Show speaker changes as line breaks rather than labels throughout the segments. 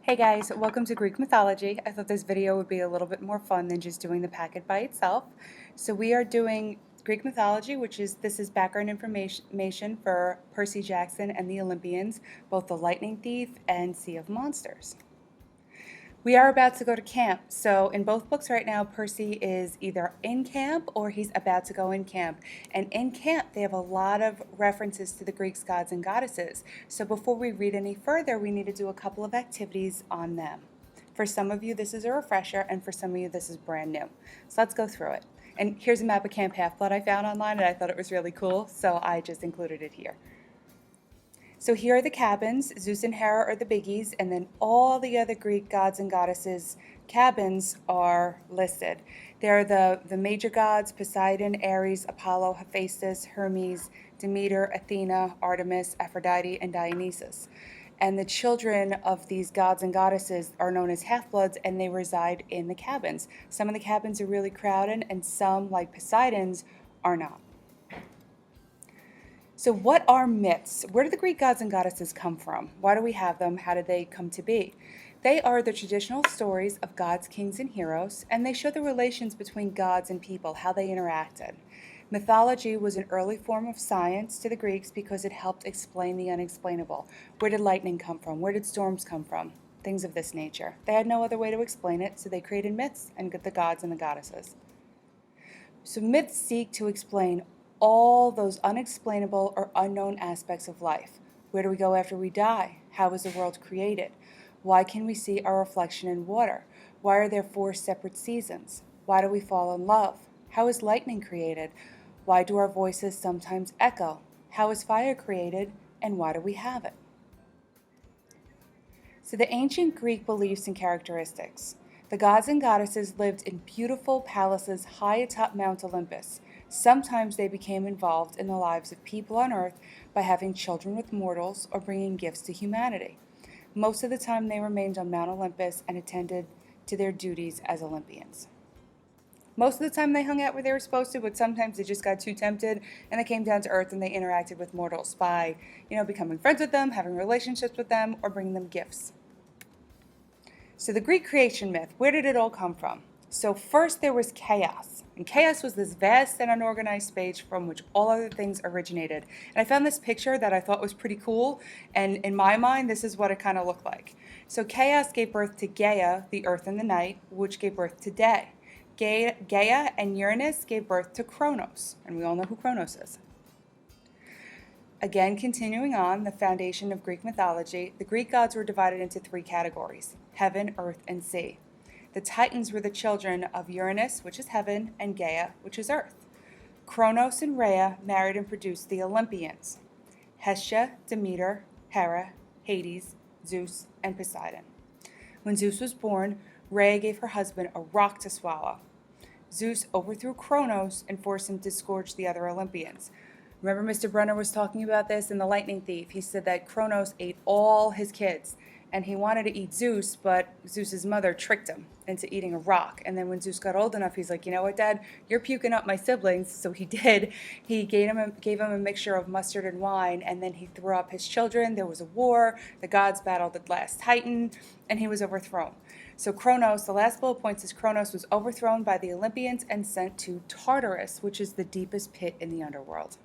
Hey guys, welcome to Greek mythology. I thought this video would be a little bit more fun than just doing the packet by itself. So we are doing Greek mythology, this is background information for Percy Jackson and the Olympians, both the Lightning Thief and Sea of Monsters. We are about to go to camp, so in both books right now, Percy is either in camp or he's about to go in camp. And in camp, they have a lot of references to the Greek gods and goddesses. So before we read any further, we need to do a couple of activities on them. For some of you, this is a refresher, and for some of you, this is brand new. So let's go through it. And here's a map of Camp Half-Blood I found online, and I thought it was really cool, so I just included it here. So here are the cabins. Zeus and Hera are the biggies, and then all the other Greek gods and goddesses' cabins are listed. They're the major gods: Poseidon, Ares, Apollo, Hephaestus, Hermes, Demeter, Athena, Artemis, Aphrodite, and Dionysus. And the children of these gods and goddesses are known as half-bloods, and they reside in the cabins. Some of the cabins are really crowded, and some, like Poseidon's, are not. So what are myths? Where do the Greek gods and goddesses come from? Why do we have them? How did they come to be? They are the traditional stories of gods, kings, and heroes, and they show the relations between gods and people, how they interacted. Mythology was an early form of science to the Greeks because it helped explain the unexplainable. Where did lightning come from? Where did storms come from? Things of this nature. They had no other way to explain it, so they created myths and the gods and the goddesses. So myths seek to explain all those unexplainable or unknown aspects of life. Where do we go after we die? How was the world created? Why can we see our reflection in water? Why are there 4 separate seasons? Why do we fall in love? How is lightning created? Why do our voices sometimes echo? How is fire created, and why do we have it? So the ancient Greek beliefs and characteristics. The gods and goddesses lived in beautiful palaces high atop Mount Olympus. Sometimes they became involved in the lives of people on earth by having children with mortals or bringing gifts to humanity. Most of the time they remained on Mount Olympus and attended to their duties as Olympians. Most of the time they hung out where they were supposed to, but sometimes they just got too tempted and they came down to earth and they interacted with mortals by, becoming friends with them, having relationships with them, or bringing them gifts. So the Greek creation myth, where did it all come from? So first there was chaos. And chaos was this vast and unorganized space from which all other things originated. And I found this picture that I thought was pretty cool. And in my mind, this is what it kind of looked like. So chaos gave birth to Gaia, the earth and the night, which gave birth to day. Gaia and Uranus gave birth to Kronos. And we all know who Kronos is. Again, continuing on, the foundation of Greek mythology, the Greek gods were divided into 3 categories: heaven, earth, and sea. The Titans were the children of Uranus, which is heaven, and Gaia, which is earth. Kronos and Rhea married and produced the Olympians: Hestia, Demeter, Hera, Hades, Zeus, and Poseidon. When Zeus was born, Rhea gave her husband a rock to swallow. Zeus overthrew Kronos and forced him to disgorge the other Olympians. Remember Mr. Brenner was talking about this in The Lightning Thief. He said that Kronos ate all his kids, and he wanted to eat Zeus, but Zeus's mother tricked him into eating a rock. And then when Zeus got old enough, he's like, you know what, Dad? You're puking up my siblings. So he did. He gave him a mixture of mustard and wine, and then he threw up his children. There was a war. The gods battled the last Titan, and he was overthrown. So Kronos, the last bullet point is Kronos was overthrown by the Olympians and sent to Tartarus, which is the deepest pit in the underworld.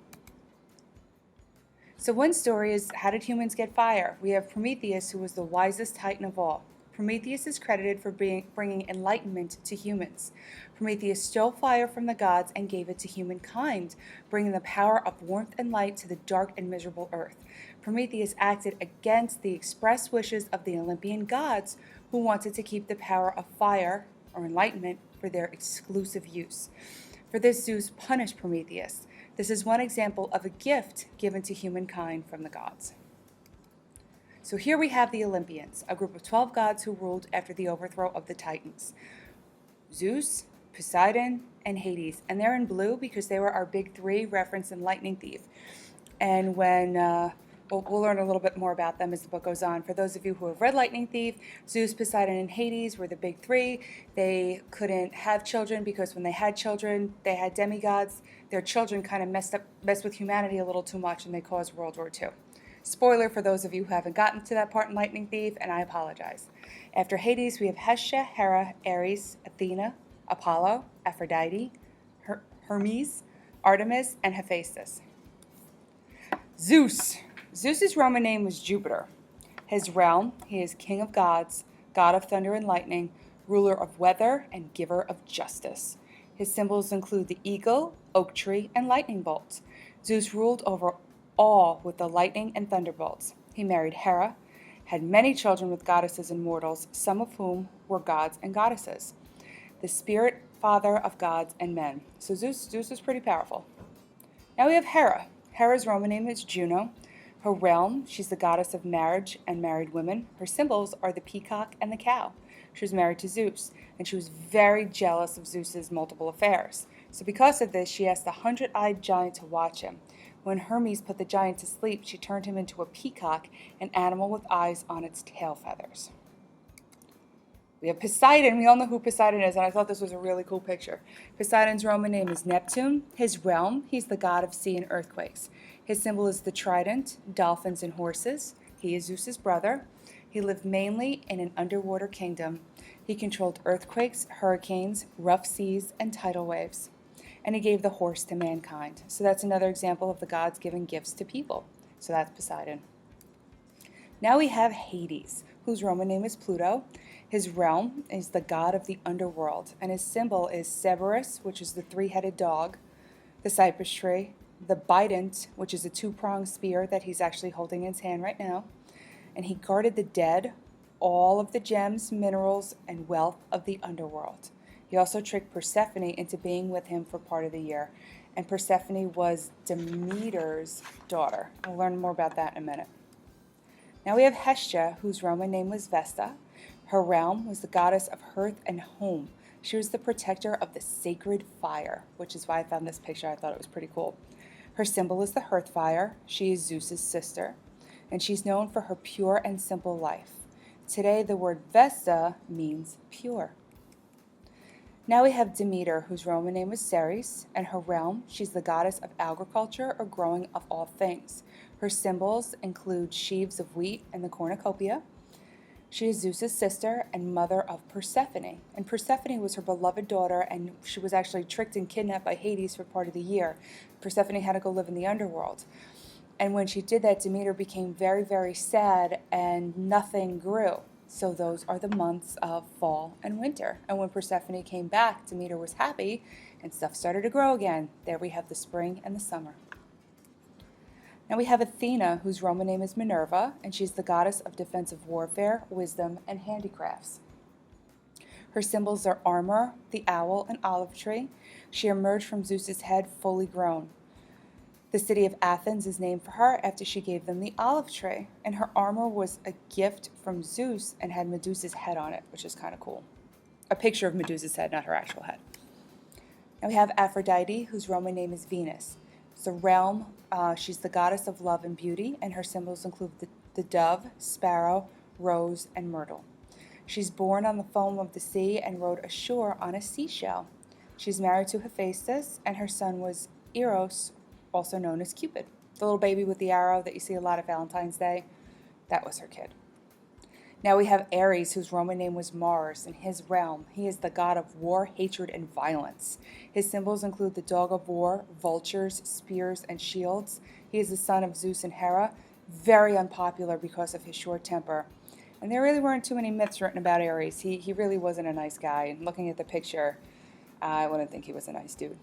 So one story is, how did humans get fire? We have Prometheus, who was the wisest Titan of all. Prometheus is credited for bringing enlightenment to humans. Prometheus stole fire from the gods and gave it to humankind, bringing the power of warmth and light to the dark and miserable earth. Prometheus acted against the express wishes of the Olympian gods, who wanted to keep the power of fire, or enlightenment, for their exclusive use. For this, Zeus punished Prometheus. This is one example of a gift given to humankind from the gods. So here we have the Olympians, a group of 12 gods who ruled after the overthrow of the Titans: Zeus, Poseidon, and Hades. And they're in blue because they were our big 3 referenced in Lightning Thief. And when we'll learn a little bit more about them as the book goes on. For those of you who have read Lightning Thief, Zeus, Poseidon, and Hades were the big 3. They couldn't have children because when they had children, they had demigods. Their children kind of messed with humanity a little too much, and they caused World War II. Spoiler for those of you who haven't gotten to that part in Lightning Thief, and I apologize. After Hades, we have Hestia, Hera, Ares, Athena, Apollo, Aphrodite, Hermes, Artemis, and Hephaestus. Zeus. Zeus's Roman name was Jupiter. His realm, he is king of gods, god of thunder and lightning, ruler of weather, and giver of justice. His symbols include the eagle, oak tree, and lightning bolts. Zeus ruled over all with the lightning and thunderbolts. He married Hera, had many children with goddesses and mortals, some of whom were gods and goddesses. The spirit father of gods and men. So Zeus was pretty powerful. Now we have Hera. Hera's Roman name is Juno. Her realm, she's the goddess of marriage and married women. Her symbols are the peacock and the cow. She was married to Zeus, and she was very jealous of Zeus's multiple affairs. So because of this, she asked the 100-eyed giant to watch him. When Hermes put the giant to sleep, she turned him into a peacock, an animal with eyes on its tail feathers. We have Poseidon. We all know who Poseidon is, and I thought this was a really cool picture. Poseidon's Roman name is Neptune. His realm, he's the god of sea and earthquakes. His symbol is the trident, dolphins, and horses. He is Zeus's brother. He lived mainly in an underwater kingdom. He controlled earthquakes, hurricanes, rough seas, and tidal waves. And he gave the horse to mankind. So that's another example of the gods giving gifts to people. So that's Poseidon. Now we have Hades, whose Roman name is Pluto. His realm is the god of the underworld, and his symbol is Cerberus, which is the three-headed dog, the cypress tree, the bident, which is a two-pronged spear that he's actually holding in his hand right now, and he guarded the dead, all of the gems, minerals, and wealth of the underworld. He also tricked Persephone into being with him for part of the year, and Persephone was Demeter's daughter. We'll learn more about that in a minute. Now we have Hestia, whose Roman name was Vesta. Her realm was the goddess of hearth and home. She was the protector of the sacred fire, which is why I found this picture. I thought it was pretty cool. Her symbol is the hearth fire. She is Zeus's sister, and she's known for her pure and simple life. Today, the word Vesta means pure. Now we have Demeter, whose Roman name was Ceres, and her realm, she's the goddess of agriculture or growing of all things. Her symbols include sheaves of wheat and the cornucopia. She is Zeus's sister and mother of Persephone, and Persephone was her beloved daughter, and she was actually tricked and kidnapped by Hades for part of the year. Persephone had to go live in the underworld. And when she did that, Demeter became very, very sad, and nothing grew. So those are the months of fall and winter. And when Persephone came back, Demeter was happy, and stuff started to grow again. There we have the spring and the summer. Now we have Athena, whose Roman name is Minerva, and she's the goddess of defensive warfare, wisdom, and handicrafts. Her symbols are armor, the owl, and olive tree. She emerged from Zeus's head fully grown. The city of Athens is named for her after she gave them the olive tree, and her armor was a gift from Zeus and had Medusa's head on it, which is kind of cool. A picture of Medusa's head, not her actual head. Now we have Aphrodite, whose Roman name is Venus. It's a realm. She's the goddess of love and beauty, and her symbols include the dove, sparrow, rose, and myrtle. She's born on the foam of the sea and rode ashore on a seashell. She's married to Hephaestus, and her son was Eros, also known as Cupid. The little baby with the arrow that you see a lot at Valentine's Day, that was her kid. Now we have Ares, whose Roman name was Mars. In his realm, he is the god of war, hatred, and violence. His symbols include the dog of war, vultures, spears, and shields. He is the son of Zeus and Hera, very unpopular because of his short temper. And there really weren't too many myths written about Ares. He really wasn't a nice guy. And looking at the picture, I wouldn't think he was a nice dude.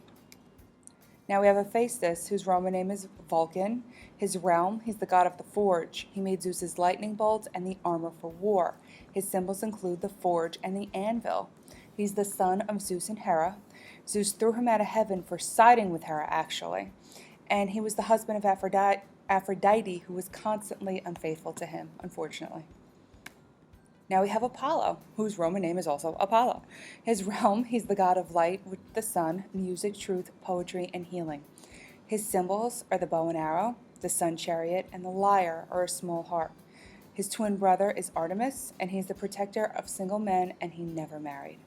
Now we have Hephaestus, whose Roman name is Vulcan. His realm, he's the god of the forge. He made Zeus's lightning bolts and the armor for war. His symbols include the forge and the anvil. He's the son of Zeus and Hera. Zeus threw him out of heaven for siding with Hera, actually. And he was the husband of Aphrodite, who was constantly unfaithful to him, unfortunately. Now we have Apollo, whose Roman name is also Apollo. His realm, he's the god of light with the sun, music, truth, poetry, and healing. His symbols are the bow and arrow, the sun chariot, and the lyre, or a small harp. His twin brother is Artemis, and he's the protector of single men, and he never married.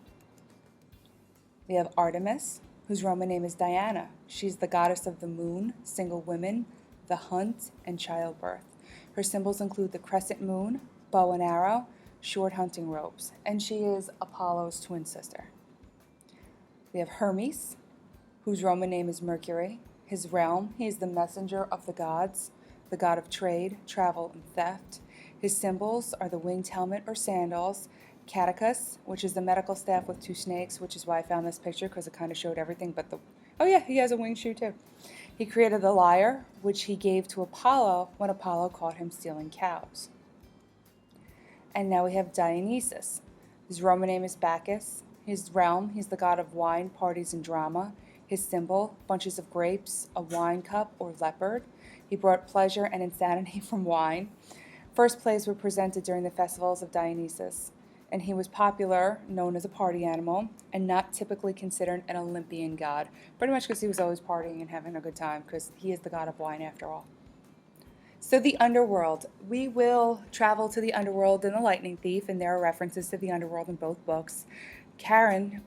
We have Artemis, whose Roman name is Diana. She's the goddess of the moon, single women, the hunt, and childbirth. Her symbols include the crescent moon, bow and arrow, short hunting robes, and she is Apollo's twin sister. We have Hermes, whose Roman name is Mercury. His realm, he is the messenger of the gods, the god of trade, travel, and theft. His symbols are the winged helmet or sandals, Caticus, which is the medical staff with two snakes, which is why I found this picture, because it kind of showed everything but the... Oh yeah, he has a winged shoe too. He created the lyre, which he gave to Apollo when Apollo caught him stealing cows. And now we have Dionysus. His Roman name is Bacchus. His realm, he's the god of wine, parties, and drama. His symbol, bunches of grapes, a wine cup, or leopard. He brought pleasure and insanity from wine. First plays were presented during the festivals of Dionysus, and he was popular, known as a party animal, and not typically considered an Olympian god, pretty much because he was always partying and having a good time, because he is the god of wine after all. So the underworld. We will travel to the underworld in The Lightning Thief, and there are references to the underworld in both books. Karen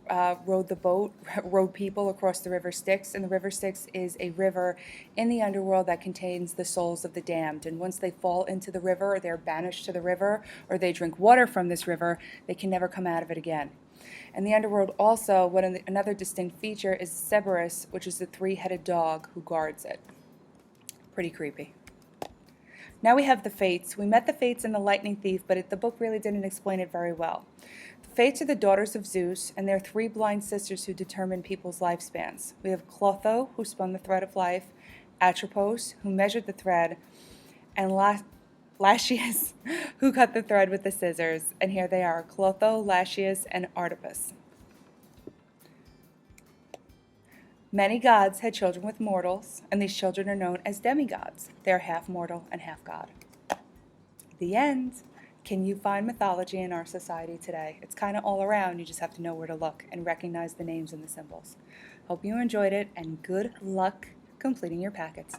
rowed the boat, rowed people across the River Styx, and the River Styx is a river in the underworld that contains the souls of the damned. And once they fall into the river, or they're banished to the river, or they drink water from this river, they can never come out of it again. And the underworld also, another distinct feature is Cerberus, which is the three-headed dog who guards it. Pretty creepy. Now we have the Fates. We met the Fates in The Lightning Thief, but the book really didn't explain it very well. The Fates are the daughters of Zeus, and they're three blind sisters who determine people's lifespans. We have Clotho, who spun the thread of life, Atropos, who measured the thread, and Latius, who cut the thread with the scissors. And here they are, Clotho, Latius, and Artemis. Many gods had children with mortals, and these children are known as demigods. They are half mortal and half god. The end. Can you find mythology in our society today? It's kind of all around. You just have to know where to look and recognize the names and the symbols. Hope you enjoyed it, and good luck completing your packets.